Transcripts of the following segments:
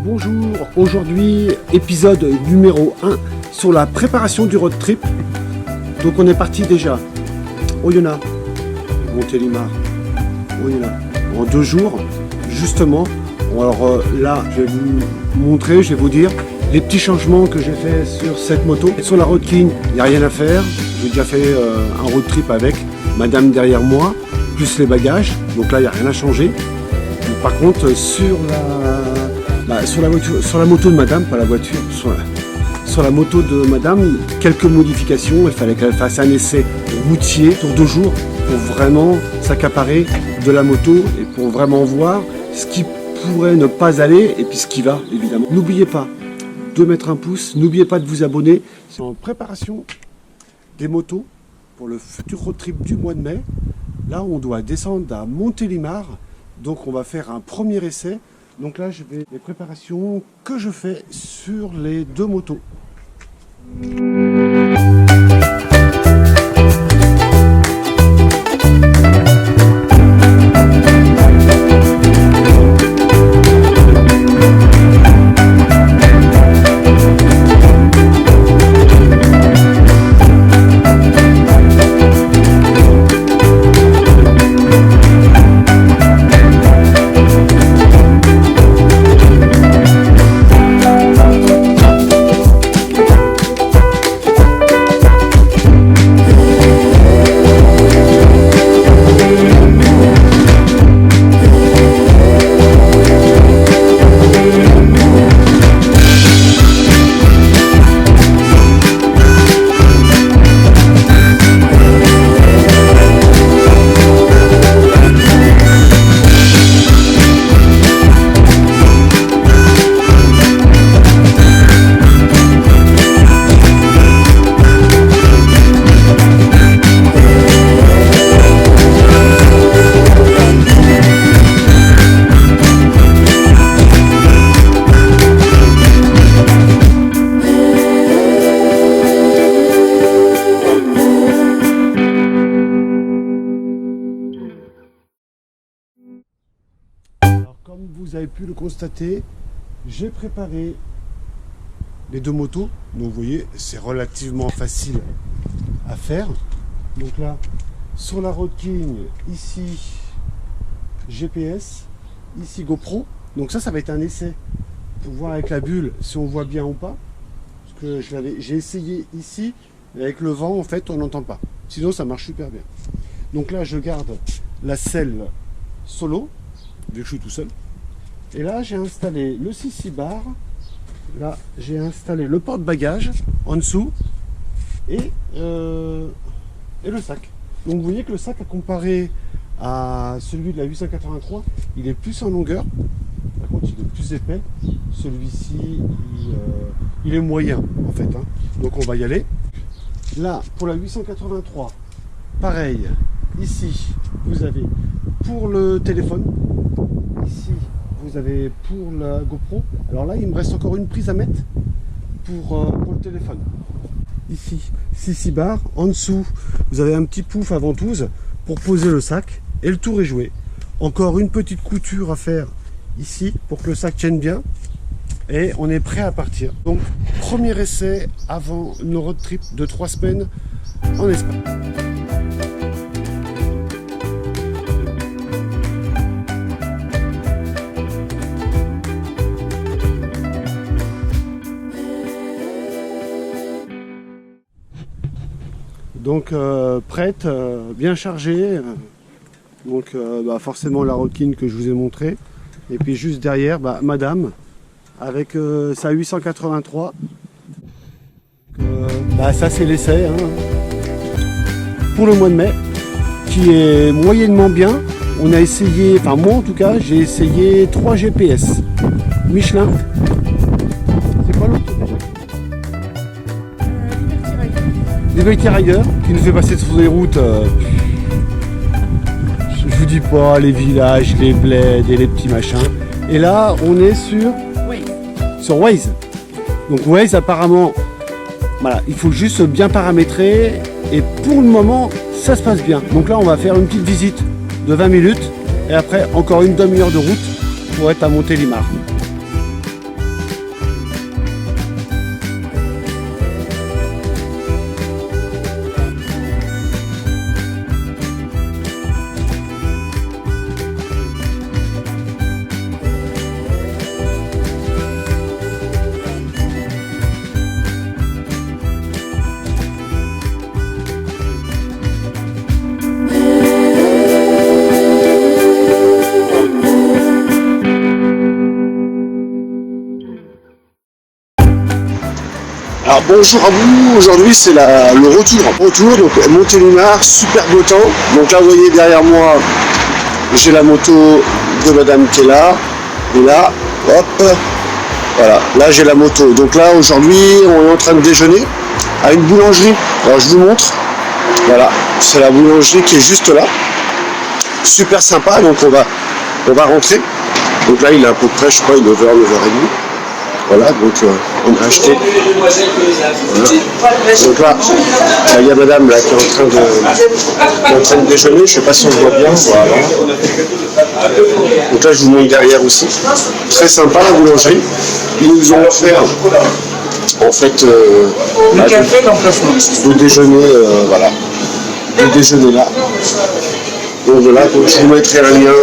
Bonjour, aujourd'hui épisode numéro 1 sur la préparation du road trip. Donc on est parti déjà Oyonnax, Montélimar, Oyonnax, en 2 jours justement. Alors là je vais vous montrer, je vais vous dire les petits changements que j'ai fait sur cette moto. Et sur la Road King, il n'y a rien à faire, j'ai déjà fait un road trip avec madame derrière moi, plus les bagages, donc là il n'y a rien à changer. Par contre sur la moto de madame, pas la voiture, sur la moto de madame, quelques modifications. Il fallait qu'elle fasse un essai routier sur 2 jours pour vraiment s'accaparer de la moto et pour vraiment voir ce qui pourrait ne pas aller et puis ce qui va évidemment. N'oubliez pas de mettre un pouce, n'oubliez pas de vous abonner. C'est en préparation des motos pour le futur road trip du mois de mai. Là on doit descendre à Montélimar, donc on va faire un premier essai. Donc là, je vais les préparations que je fais sur les 2 motos. Comme vous avez pu le constater, j'ai préparé les 2 motos. Donc vous voyez, c'est relativement facile à faire. Donc là, sur la Road King, ici GPS, ici GoPro. Donc ça va être un essai pour voir avec la bulle si on voit bien ou pas. Parce que j'ai essayé ici, et avec le vent, en fait, on n'entend pas. Sinon, ça marche super bien. Donc là, je garde la selle solo, vu que je suis tout seul. Et là, j'ai installé le 6 bar. Là, j'ai installé le porte-bagages en dessous et le sac. Donc, vous voyez que le sac, à comparer à celui de la 883, il est plus en longueur. Par contre, il est plus épais. Celui-ci, il est moyen, en fait. Hein. Donc, on va y aller. Là, pour la 883, pareil. Ici, vous avez pour le téléphone. Ici, vous avez pour la GoPro. Alors là, il me reste encore une prise à mettre pour le téléphone. Ici, 6 bar. En dessous, vous avez un petit pouf à ventouse pour poser le sac. Et le tour est joué. Encore une petite couture à faire ici pour que le sac tienne bien. Et on est prêt à partir. Donc, premier essai avant nos road trip de 3 semaines en Espagne. Donc prête, bien chargée, donc forcément la Road King que je vous ai montré, et puis juste derrière madame avec sa 883. Ça c'est l'essai hein, pour le mois de mai qui est moyennement bien. On a essayé, enfin moi en tout cas j'ai essayé 3 GPS Michelin. C'est quoi l'autre? Liberty Rider qui nous fait passer sur des routes, je vous dis pas, les villages, les bleds et les petits machins. Et là on est sur Waze. Donc Waze apparemment, voilà, il faut juste bien paramétrer et pour le moment ça se passe bien. Donc là on va faire une petite visite de 20 minutes et après encore une demi-heure de route pour être à Montélimar. Alors bonjour à vous, aujourd'hui c'est le retour, donc Montélimar, super beau temps. Donc là vous voyez derrière moi, j'ai la moto de madame qui est là, et là, hop, voilà, là j'ai la moto. Donc là aujourd'hui on est en train de déjeuner à une boulangerie, alors je vous montre, voilà, c'est la boulangerie qui est juste là, super sympa, donc on va rentrer. Donc là il est à peu près, je crois, 9h, 9h30. Voilà, donc on a acheté. Voilà. Donc là, il y a madame là, qui est en train de déjeuner, je ne sais pas si on voit bien. Voilà. Donc là, je vous montre derrière aussi. Très sympa la boulangerie. Ils nous ont offert en fait le déjeuner, voilà. Le déjeuner là. Donc voilà, donc je vous mettrai un lien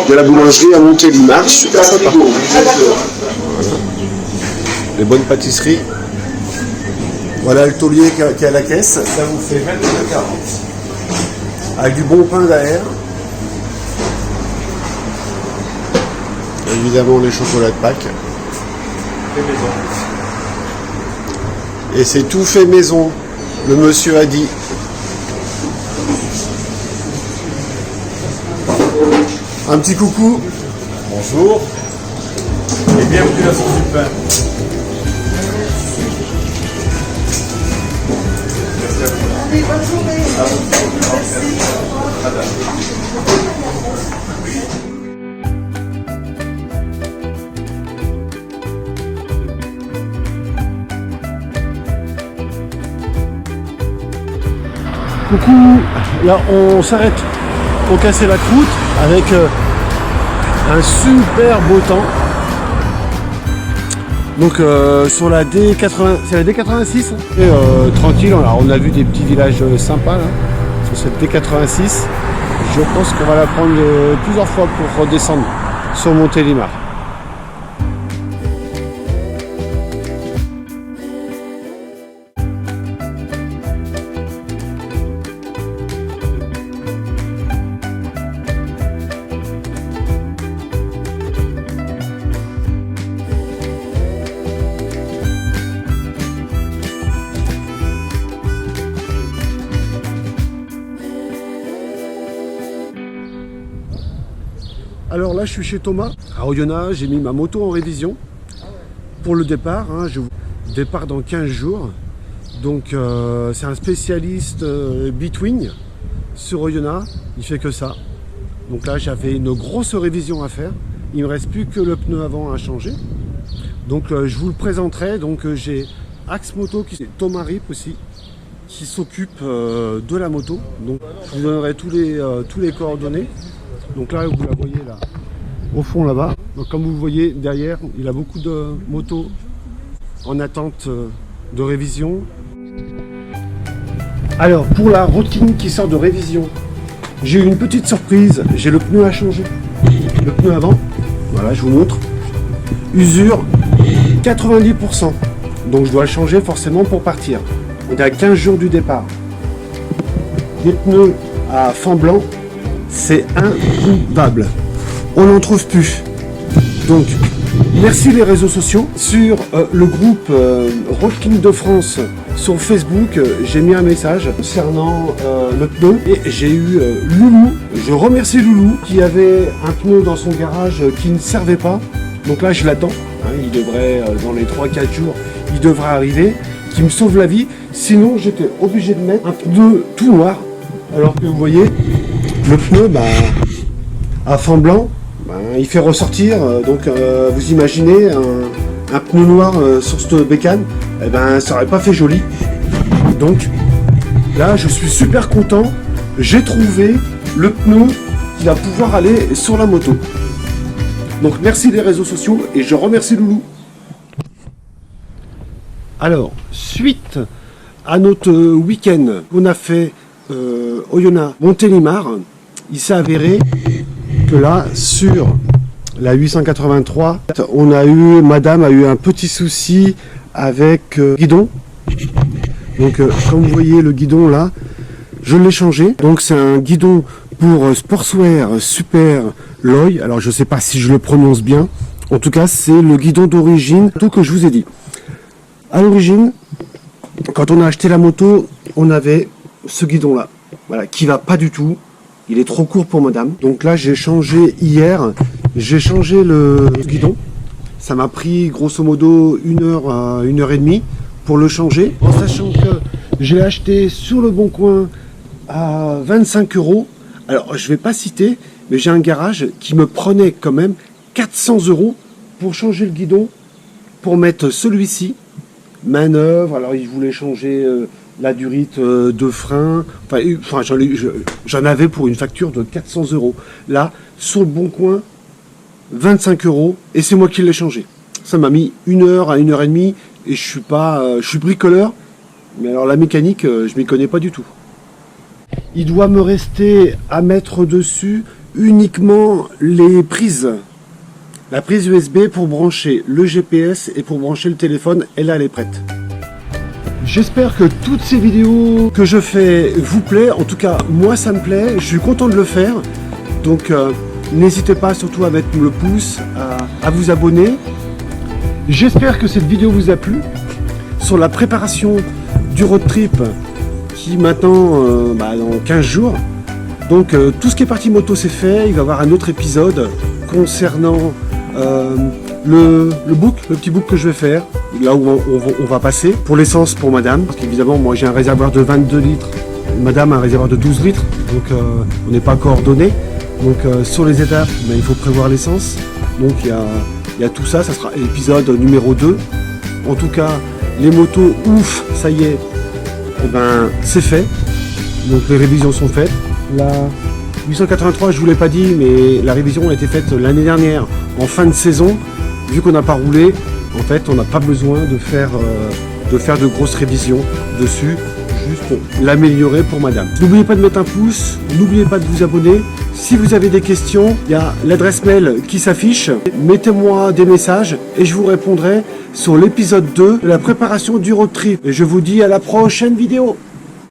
de la boulangerie à Montélimar, super sympa. Les bonnes pâtisseries. Voilà le taulier qui est à la caisse, ça vous fait 22,40 avec du bon pain d'air. Évidemment les chocolats de Pâques. Et c'est tout fait maison, le monsieur a dit. Un petit coucou. Bonjour. Et bienvenue à Sauce du Pain. Bonne journée. Coucou, là on s'arrête pour casser la croûte avec un super beau temps. Donc sur la D80, c'est la D86 et tranquille, alors on a vu des petits villages sympas là, sur cette D86. Je pense qu'on va la prendre plusieurs fois pour redescendre sur Montélimar. Alors là je suis chez Thomas à Oyonnax, j'ai mis ma moto en révision pour le départ, hein, départ dans 15 jours. Donc c'est un spécialiste Bitwing sur Oyonnax, il fait que ça. Donc là j'avais une grosse révision à faire, il me reste plus que le pneu avant à changer. Donc je vous le présenterai, donc j'ai Axe Moto, Thomas Rip aussi, qui s'occupe de la moto. Donc je vous donnerai tous les coordonnées. Donc là, vous la voyez là, au fond là-bas. Donc comme vous voyez derrière, il a beaucoup de motos en attente de révision. Alors pour la Road King qui sort de révision, j'ai eu une petite surprise. J'ai le pneu à changer. Le pneu avant, voilà, je vous montre. Usure 90%. Donc je dois le changer forcément pour partir. On est à 15 jours du départ. Des pneus à fond blanc. C'est introuvable. On n'en trouve plus. Donc, merci les réseaux sociaux. Sur le groupe Road King de France sur Facebook, j'ai mis un message concernant le pneu. Et j'ai eu Loulou. Je remercie Loulou qui avait un pneu dans son garage qui ne servait pas. Donc là, je l'attends. Hein, il devrait, dans les 3-4 jours, il devrait arriver. Qui me sauve la vie. Sinon, j'étais obligé de mettre un pneu tout noir. Alors que vous voyez, le pneu, à fond blanc, il fait ressortir. Donc, vous imaginez un pneu noir sur cette bécane, ça n'aurait pas fait joli. Donc, là, je suis super content. J'ai trouvé le pneu qui va pouvoir aller sur la moto. Donc, merci les réseaux sociaux et je remercie Loulou. Alors, suite à notre week-end qu'on a fait Oyonnax, Montélimar, il s'est avéré que là, sur la 883, madame a eu un petit souci avec guidon. Donc, comme vous voyez le guidon là, je l'ai changé. Donc, c'est un guidon pour Sportswear Super Loy. Alors, je ne sais pas si je le prononce bien. En tout cas, c'est le guidon d'origine, tout que je vous ai dit. À l'origine, quand on a acheté la moto, on avait ce guidon-là, voilà, qui va pas du tout. Il est trop court pour madame. Donc là, j'ai changé hier, j'ai changé le guidon. Ça m'a pris grosso modo 1 heure à 1 heure et demie pour le changer. En sachant que je l'ai acheté sur le Bon Coin à 25 €. Alors, je vais pas citer, mais j'ai un garage qui me prenait quand même 400 € pour changer le guidon, pour mettre celui-ci, manœuvre. Alors, il voulait changer la durite de frein. Enfin, j'en avais pour une facture de 400 €. Là, sur le Bon Coin, 25 € et c'est moi qui l'ai changé. Ça m'a mis 1 heure à 1 heure et demie et je suis bricoleur, mais alors la mécanique, je m'y connais pas du tout. Il doit me rester à mettre dessus uniquement les prises. La prise USB pour brancher le GPS et pour brancher le téléphone, elle est prête. J'espère que toutes ces vidéos que je fais vous plaisent. En tout cas, moi ça me plaît, je suis content de le faire. Donc n'hésitez pas surtout à mettre le pouce, à vous abonner. J'espère que cette vidéo vous a plu sur la préparation du road trip qui maintenant dans 15 jours. Donc tout ce qui est partie moto c'est fait. Il va y avoir un autre épisode concernant le petit book que je vais faire, là où on va passer pour l'essence pour madame, parce qu'évidemment moi j'ai un réservoir de 22 litres, madame a un réservoir de 12 litres, donc on n'est pas coordonnés. Donc sur les étapes, il faut prévoir l'essence. Donc il y a tout ça, ça sera l'épisode numéro 2. En tout cas, les motos, ouf, ça y est, c'est fait. Donc les révisions sont faites. La 883, je vous l'ai pas dit, mais la révision a été faite l'année dernière, en fin de saison. Vu qu'on n'a pas roulé, en fait, on n'a pas besoin de faire de grosses révisions dessus. Juste l'améliorer pour madame. N'oubliez pas de mettre un pouce, n'oubliez pas de vous abonner. Si vous avez des questions, il y a l'adresse mail qui s'affiche. Mettez-moi des messages et je vous répondrai sur l'épisode 2 de la préparation du road trip. Et je vous dis à la prochaine vidéo.